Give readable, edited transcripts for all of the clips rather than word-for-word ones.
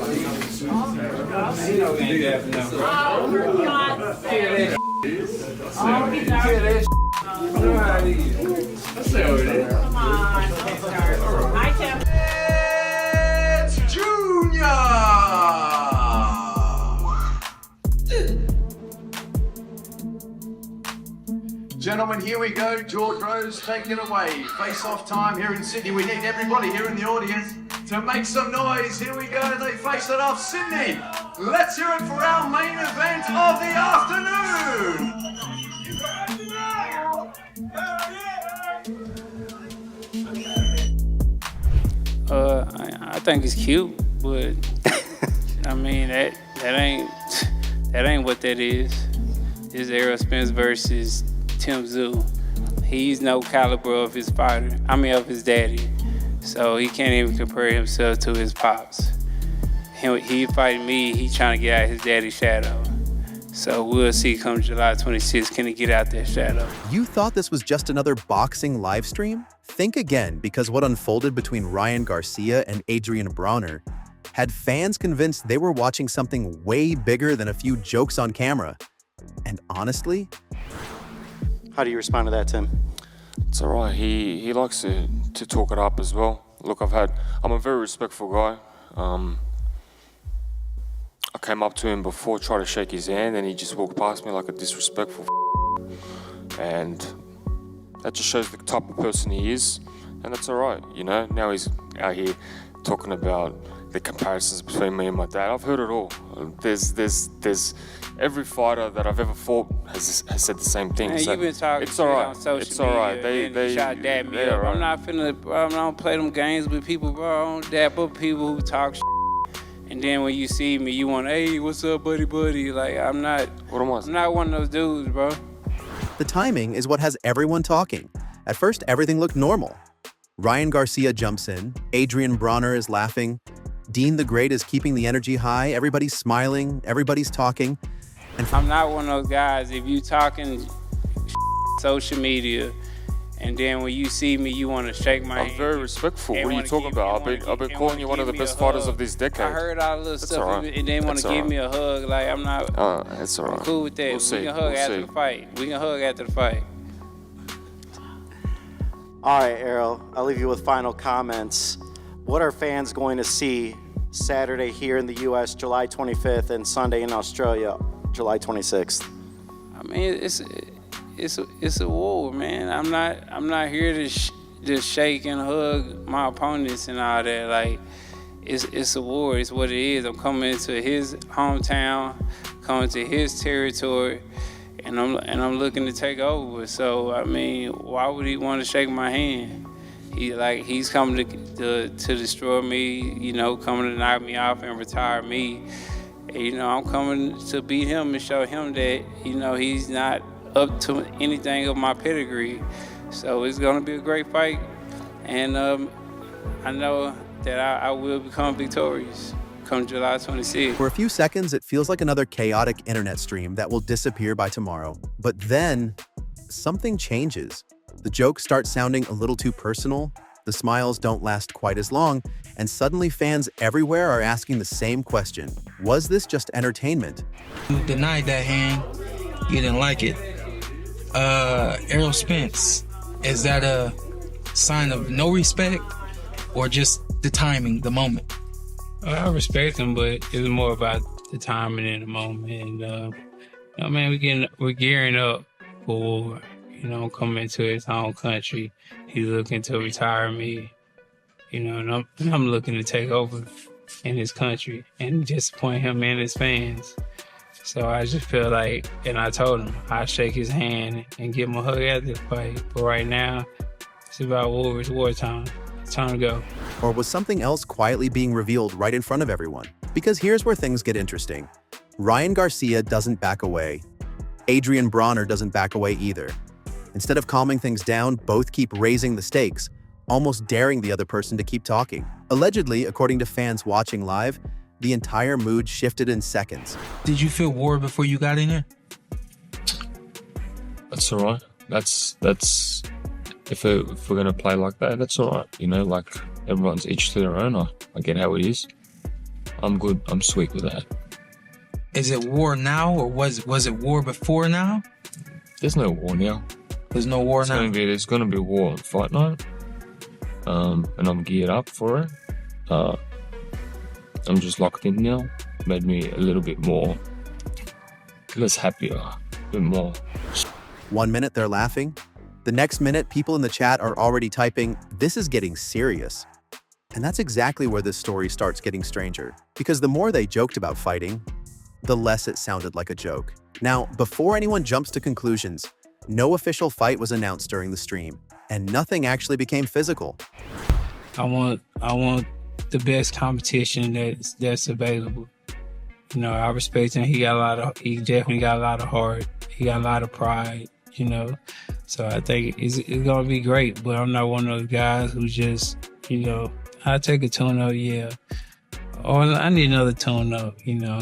Come on, hi, Tim. Spence Jr. Gentlemen, here we go. George Rose, take it away. Face-off time here in Sydney. We need everybody here in the audience to make some noise. Here we go. They face it off. Sydney, let's hear it for our main event of the afternoon. I think it's cute, but I mean that ain't what that is. It's Errol Spence versus Tim Tszyu. He's no caliber of his father. Of his daddy. So he can't even compare himself to his pops. He fighting me. He trying to get out his daddy's shadow. So we'll see come July 26th, can he get out that shadow? You thought this was just another boxing live stream? Think again, because what unfolded between Ryan Garcia and Adrian Bronner had fans convinced they were watching something way bigger than a few jokes on camera. And honestly, how do you respond to that, Tim? It's all right. He likes to talk it up as well. Look, I'm a very respectful guy. I came up to him before, tried to shake his hand, and he just walked past me like a disrespectful and that just shows the type of person he is, and that's all right, you know. Now he's out here talking about the comparisons between me and my dad. I've heard it all. There's every fighter that I've ever fought has said the same thing. Man, so you've been talking it's all right. on social It's all right. They shot dab me up. Right. I'm not finna, bro. I don't play them games with people, bro. I don't dab up people who talk shit. And then when you see me, you want, hey, what's up, buddy? Like, I'm not one of those dudes, bro. the timing is what has everyone talking. At first, everything looked normal. Ryan Garcia jumps in, Adrian Bronner is laughing, Dean the Great is keeping the energy high, everybody's smiling, everybody's talking. And I'm not one of those guys, if you talking social media, and then when you see me, you want to shake my hand. I'm very respectful. What are you talking about? I've been calling you one of the best fighters of this decade. I heard all the little stuff, right. and they want to give me a hug. Like, I'm not that's all right. I'm cool with that. We can hug after the fight. We can hug after the fight. All right, Errol, I'll leave you with final comments. What are fans going to see Saturday here in the U.S., July 25th, and Sunday in Australia, July 26th? I mean, it's a war, man. I'm not here to just shake and hug my opponents and all that. Like, it's a war. It's what it is. I'm coming into his hometown, coming to his territory, and I'm looking to take over. So I mean, why would he want to shake my hand? He's coming to destroy me. You know, coming to knock me off and retire me. And, you know, I'm coming to beat him and show him that, you know, he's not up to anything of my pedigree. So it's going to be a great fight, and I know that I will become victorious come July 26th. for a few seconds, it feels like another chaotic internet stream that will disappear by tomorrow. But then, something changes. The jokes start sounding a little too personal, the smiles don't last quite as long, and suddenly fans everywhere are asking the same question. Was this just entertainment? You denied that hand, you didn't like it. Errol Spence, is that a sign of no respect or just the timing, the moment? I respect him, but it's more about the timing and the moment. And, you know, man, we're gearing up for war. You know, coming into his home country. He's looking to retire me. You know, and I'm looking to take over in his country and disappoint him and his fans. So I just feel like, and I told him, I'll shake his hand and give him a hug after the fight. But right now, it's about war. It's wartime. It's time to go. Or was something else quietly being revealed right in front of everyone? Because here's where things get interesting. Ryan Garcia doesn't back away. Adrian Bronner doesn't back away either. Instead of calming things down, both keep raising the stakes, almost daring the other person to keep talking. Allegedly, according to fans watching live, the entire mood shifted in seconds. Did you feel war before you got in there? That's all right. That's if we're gonna play like that, that's all right. You know, like everyone's each to their own. I get how it is. I'm good. I'm sweet with that. Is it war now, or was it war before now? There's no war now. There's no war now. There's gonna be war on fight night, and I'm geared up for it. I'm just locked in now. Made me a little bit more, less happier, a bit more. 1 minute they're laughing. The next minute, people in the chat are already typing, "This is getting serious." And that's exactly where this story starts getting stranger. Because the more they joked about fighting, the less it sounded like a joke. Now, before anyone jumps to conclusions, no official fight was announced during the stream, and nothing actually became physical. I want the best competition that's available. You know, I respect him. He definitely got a lot of heart. He got a lot of pride, you know. So I think it's gonna be great. But I'm not one of those guys who just, you know, I take a tune-up, yeah. Or I need another tune-up, you know.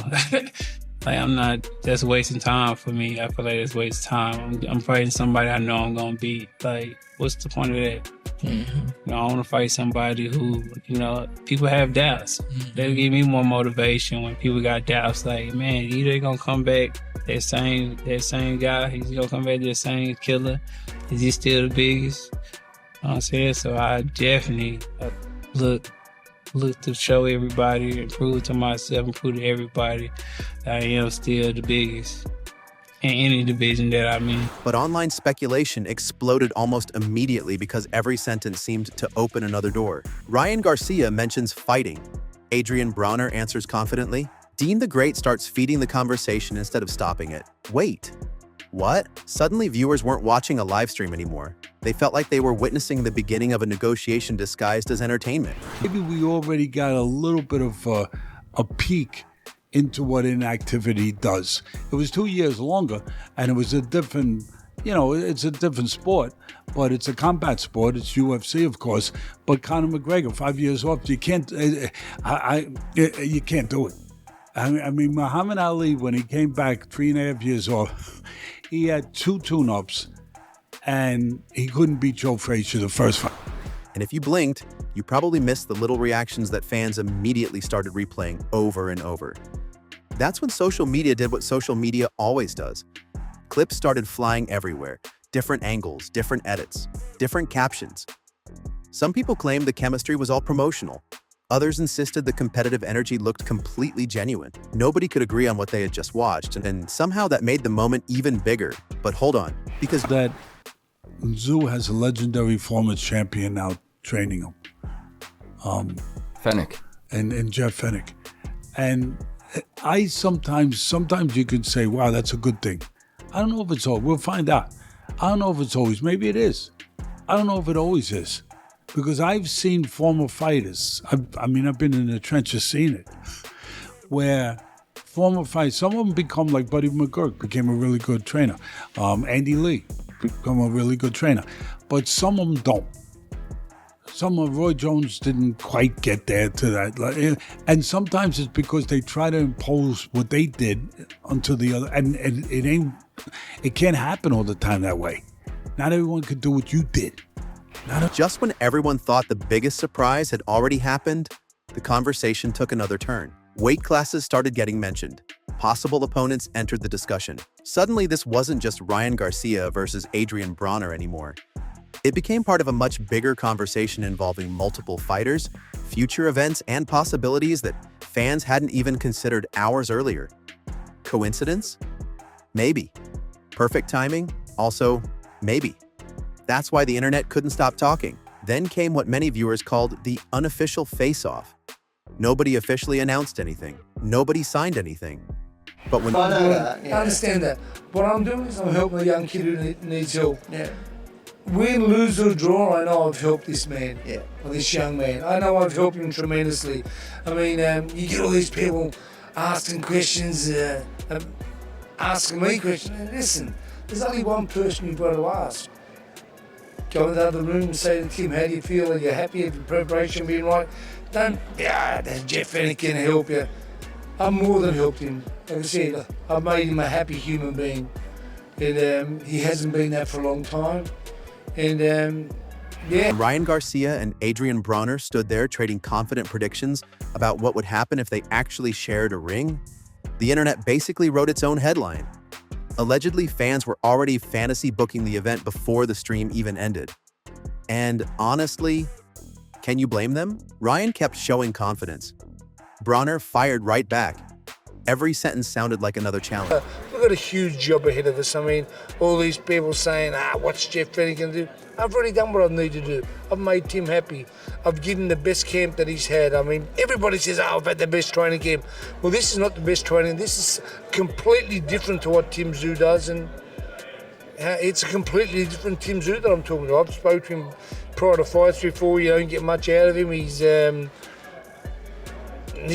Like, I'm not, that's wasting time for me. I feel like it's wasting time. I'm fighting somebody I know I'm gonna beat. Like, what's the point of that? Mm-hmm. You know, I want to fight somebody who, you know, people have doubts. Mm-hmm. That'll give me more motivation when people got doubts. Like, man, either they gonna come back that same guy, he's gonna come back that same killer. Is he still the biggest? You know what I'm saying? So I definitely look to show everybody and prove to myself and prove to everybody that I am still the biggest in any division that I'm in. But online speculation exploded almost immediately because every sentence seemed to open another door. Ryan Garcia mentions fighting. Adrian Bronner answers confidently. Dean the Great starts feeding the conversation instead of stopping it. Wait, what? Suddenly viewers weren't watching a live stream anymore. They felt like they were witnessing the beginning of a negotiation disguised as entertainment. Maybe we already got a little bit of a peek into what inactivity does. It was 2 years longer, and it was a different, you know, it's a different sport, but it's a combat sport. It's UFC, of course. But Conor McGregor, 5 years off, you can't, you can't do it. I mean, Muhammad Ali, when he came back 3.5 years off, he had 2 tune-ups, and he couldn't beat Joe Frazier the first fight. And if you blinked, you probably missed the little reactions that fans immediately started replaying over and over. That's when social media did what social media always does. Clips started flying everywhere, different angles, different edits, different captions. Some people claimed the chemistry was all promotional. Others insisted the competitive energy looked completely genuine. Nobody could agree on what they had just watched, and somehow that made the moment even bigger. But hold on, because that Tszyu has a legendary former champion now training him. Fennick. And Jeff Fennick. And I sometimes you could say, wow, that's a good thing. I don't know if it's all. We'll find out. I don't know if it's always. Maybe it is. I don't know if it always is. Because I've seen former fighters. I've been in the trenches, seen it, where former fighters, some of them become like Buddy McGurk, became a really good trainer. Andy Lee, become a really good trainer. But some of them don't. Some of Roy Jones didn't quite get there to that. And sometimes it's because they try to impose what they did onto the other. And it can't happen all the time that way. Not everyone could do what you did. Just when everyone thought the biggest surprise had already happened, the conversation took another turn. Weight classes started getting mentioned. Possible opponents entered the discussion. Suddenly, this wasn't just Ryan Garcia versus Adrian Bronner anymore. It became part of a much bigger conversation involving multiple fighters, future events, and possibilities that fans hadn't even considered hours earlier. Coincidence? Maybe. Perfect timing? Also, maybe. That's why the internet couldn't stop talking. Then came what many viewers called the unofficial face-off. Nobody officially announced anything. Nobody signed anything. But when I understand that. What I'm doing is I'm helping a young kid who needs help. Yeah. Win, lose or draw, I know I've helped this man, or this young man. I know I've helped him tremendously. I mean, you get all these people asking questions, asking me questions. Listen, there's only one person you've got to ask. Go in the other room and say to Tim, how do you feel? Are you happy? Have your preparation been right? Don't, that's Jeff Fennick can help you. I've more than helped him. Like I said, I've made him a happy human being. And he hasn't been that for a long time. And Yeah. Ryan Garcia and Adrian Bronner stood there trading confident predictions about what would happen if they actually shared a ring. The internet basically wrote its own headline. Allegedly, fans were already fantasy booking the event before the stream even ended. And honestly, can you blame them? Ryan kept showing confidence. Bronner fired right back. Every sentence sounded like another challenge. We've got a huge job ahead of us. I mean, all these people saying, what's Jeff Fenech going to do? I've already done what I need to do. I've made Tim happy. I've given him the best camp that he's had. I mean, everybody says, I've had the best training camp. Well, this is not the best training. This is completely different to what Tim Tszyu does. And it's a completely different Tim Tszyu that I'm talking to. I've spoken to him prior to fights before. You don't get much out of him. He's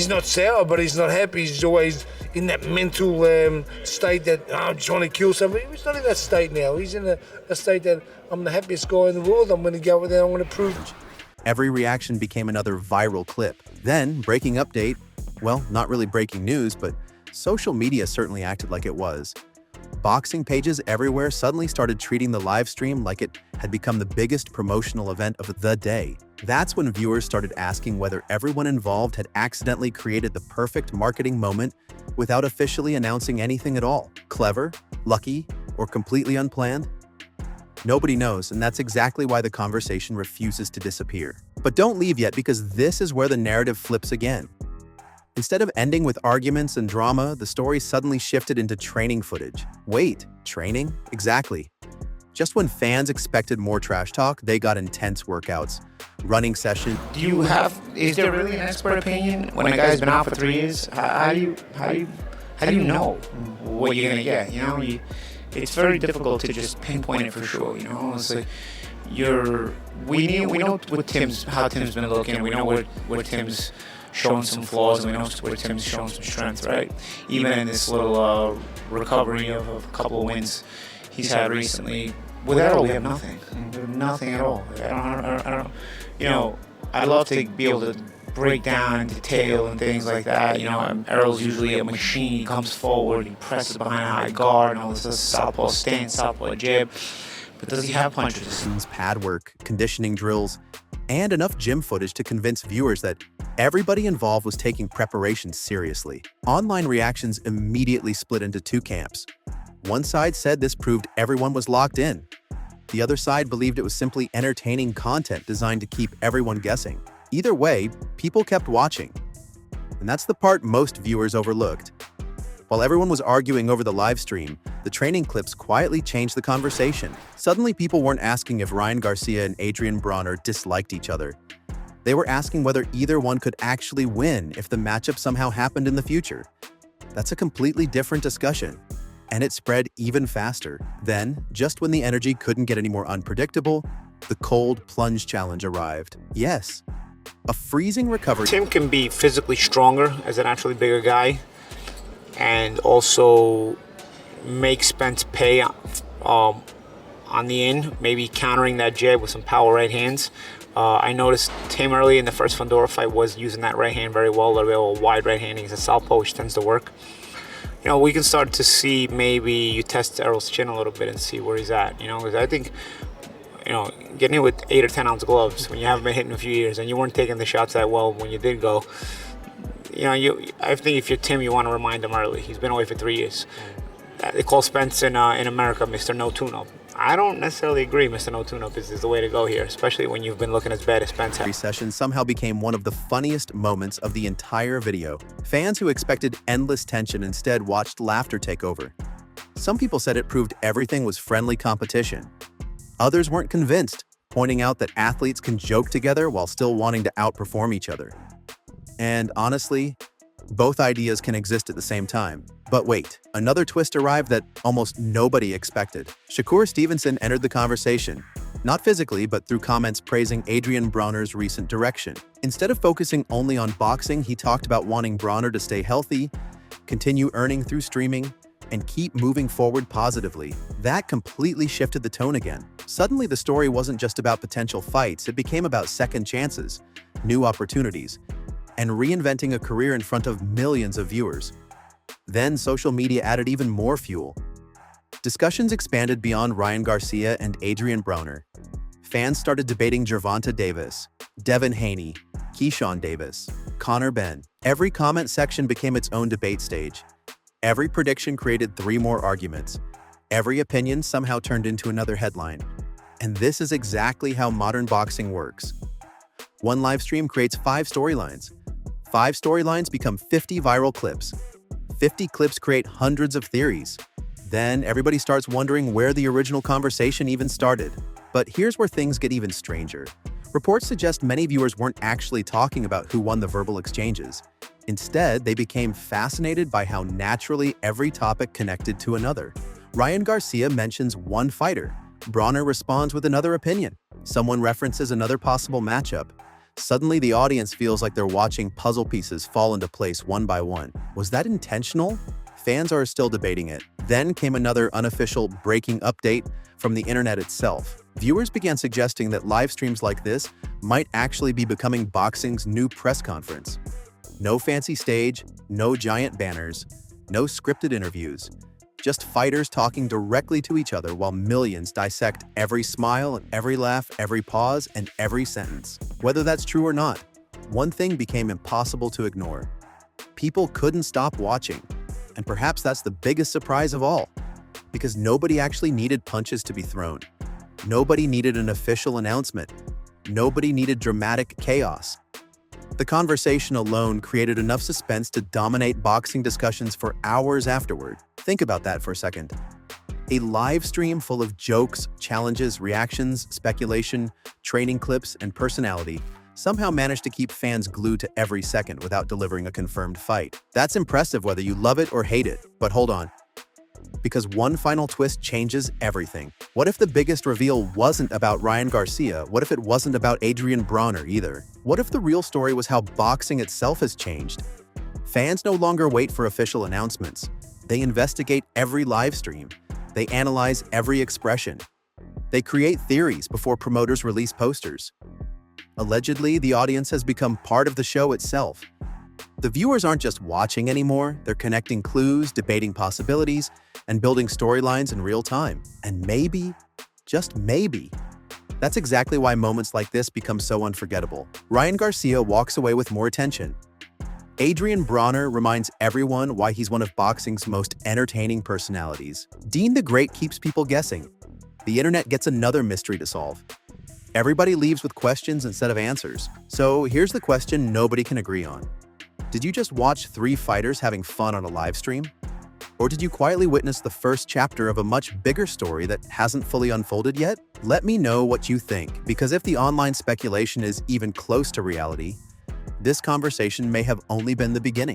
not sour, but he's not happy. He's always in that mental state that I'm just want to kill somebody. He's not in that state now. He's in a state that I'm the happiest guy in the world. I'm going to go out there. I'm going to prove it. Every reaction became another viral clip. Then, breaking update, well, not really breaking news, but social media certainly acted like it was. Boxing pages everywhere suddenly started treating the live stream like it had become the biggest promotional event of the day. That's when viewers started asking whether everyone involved had accidentally created the perfect marketing moment without officially announcing anything at all. Clever, lucky, or completely unplanned? Nobody knows, and that's exactly why the conversation refuses to disappear. But don't leave yet, because this is where the narrative flips again. Instead of ending with arguments and drama, the story suddenly shifted into training footage. Wait, training? Exactly. Just when fans expected more trash talk, they got intense workouts, running sessions. Is there really an expert opinion when a guy's been out for 3 years? How do you know what you're gonna get? You know, it's very difficult to just pinpoint it for sure. You know, it's like we know how Tim's been looking. We know where Tim's showing some flaws, and we know where Tim's showing some strength, right? Even in this little recovery of a couple of wins he's had recently. With Errol, we have nothing. We have nothing at all. I don't. You know, I'd love to be able to break down in detail and things like that. You know, Errol's usually a machine. He comes forward, he presses behind a high guard, and all this southpaw stance, southpaw jab. But does he have punches? Pad work, conditioning drills, and enough gym footage to convince viewers that everybody involved was taking preparation seriously. Online reactions immediately split into two camps. One side said this proved everyone was locked in. The other side believed it was simply entertaining content designed to keep everyone guessing. Either way, people kept watching. And that's the part most viewers overlooked. While everyone was arguing over the live stream, the training clips quietly changed the conversation. Suddenly, people weren't asking if Ryan Garcia and Adrian Bronner disliked each other. They were asking whether either one could actually win if the matchup somehow happened in the future. That's a completely different discussion. And it spread even faster. Then, just when the energy couldn't get any more unpredictable, the cold plunge challenge arrived. Yes, a freezing recovery. Tim can be physically stronger as an actually bigger guy, and also make Spence pay on the end, maybe countering that jab with some power right hands. I noticed Tim early in the first Fundora fight was using that right hand very well, a real wide right hand. He's a southpaw, which tends to work. You know, we can start to see maybe you test Errol's chin a little bit and see where he's at, you know, because I think, you know, getting hit with 8 or 10 ounce gloves when you haven't been hit in a few years and you weren't taking the shots that well when you did go, you know, I think if you're Tim, you want to remind him early. He's been away for 3 years. They call Spence in America Mr. No Tune-Up. I don't necessarily agree Mr. No Tune-Up is the way to go here, especially when you've been looking as bad as Spence has. Session somehow became one of the funniest moments of the entire video. Fans who expected endless tension instead watched laughter take over. Some people said it proved everything was friendly competition. Others weren't convinced, pointing out that athletes can joke together while still wanting to outperform each other. And honestly, both ideas can exist at the same time. But wait, another twist arrived that almost nobody expected. Shakur Stevenson entered the conversation, not physically, but through comments praising Adrian Bronner's recent direction. Instead of focusing only on boxing, he talked about wanting Bronner to stay healthy, continue earning through streaming, and keep moving forward positively. That completely shifted the tone again. Suddenly, the story wasn't just about potential fights, it became about second chances, new opportunities, and reinventing a career in front of millions of viewers. Then social media added even more fuel. Discussions expanded beyond Ryan Garcia and Adrian Bronner. fans started debating Gervonta Davis, Devin Haney, Keyshawn Davis, Connor Benn. Every comment section became its own debate stage. Every prediction created 3 more arguments. Every opinion somehow turned into another headline. And this is exactly how modern boxing works. One live stream creates 5 storylines. 5 storylines become 50 viral clips. 50 clips create hundreds of theories. Then everybody starts wondering where the original conversation even started. But here's where things get even stranger. Reports suggest many viewers weren't actually talking about who won the verbal exchanges. Instead, they became fascinated by how naturally every topic connected to another. Ryan Garcia mentions one fighter. Bronner responds with another opinion. Someone references another possible matchup. Suddenly, the audience feels like they're watching puzzle pieces fall into place one by one. Was that intentional? Fans are still debating it. Then came another unofficial breaking update from the internet itself. Viewers began suggesting that live streams like this might actually be becoming boxing's new press conference. No fancy stage, no giant banners, no scripted interviews. Just fighters talking directly to each other while millions dissect every smile, every laugh, every pause, and every sentence. Whether that's true or not, one thing became impossible to ignore. People couldn't stop watching. And perhaps that's the biggest surprise of all, because nobody actually needed punches to be thrown. Nobody needed an official announcement. Nobody needed dramatic chaos. The conversation alone created enough suspense to dominate boxing discussions for hours afterward. Think about that for a second. A live stream full of jokes, challenges, reactions, speculation, training clips, and personality somehow managed to keep fans glued to every second without delivering a confirmed fight. That's impressive whether you love it or hate it. But hold on. Because one final twist changes everything. What if the biggest reveal wasn't about Ryan Garcia? What if it wasn't about Adrian Bronner either? What if the real story was how boxing itself has changed? Fans no longer wait for official announcements. They investigate every live stream. They analyze every expression. They create theories before promoters release posters. Allegedly, the audience has become part of the show itself. The viewers aren't just watching anymore, they're connecting clues, debating possibilities, and building storylines in real time. And maybe, just maybe, that's exactly why moments like this become so unforgettable. Ryan Garcia walks away with more attention. Adrian Bronner reminds everyone why he's one of boxing's most entertaining personalities. Dean the Great keeps people guessing. The internet gets another mystery to solve. Everybody leaves with questions instead of answers. So here's the question nobody can agree on. Did you just watch 3 fighters having fun on a live stream? Or did you quietly witness the first chapter of a much bigger story that hasn't fully unfolded yet? Let me know what you think, because if the online speculation is even close to reality, this conversation may have only been the beginning.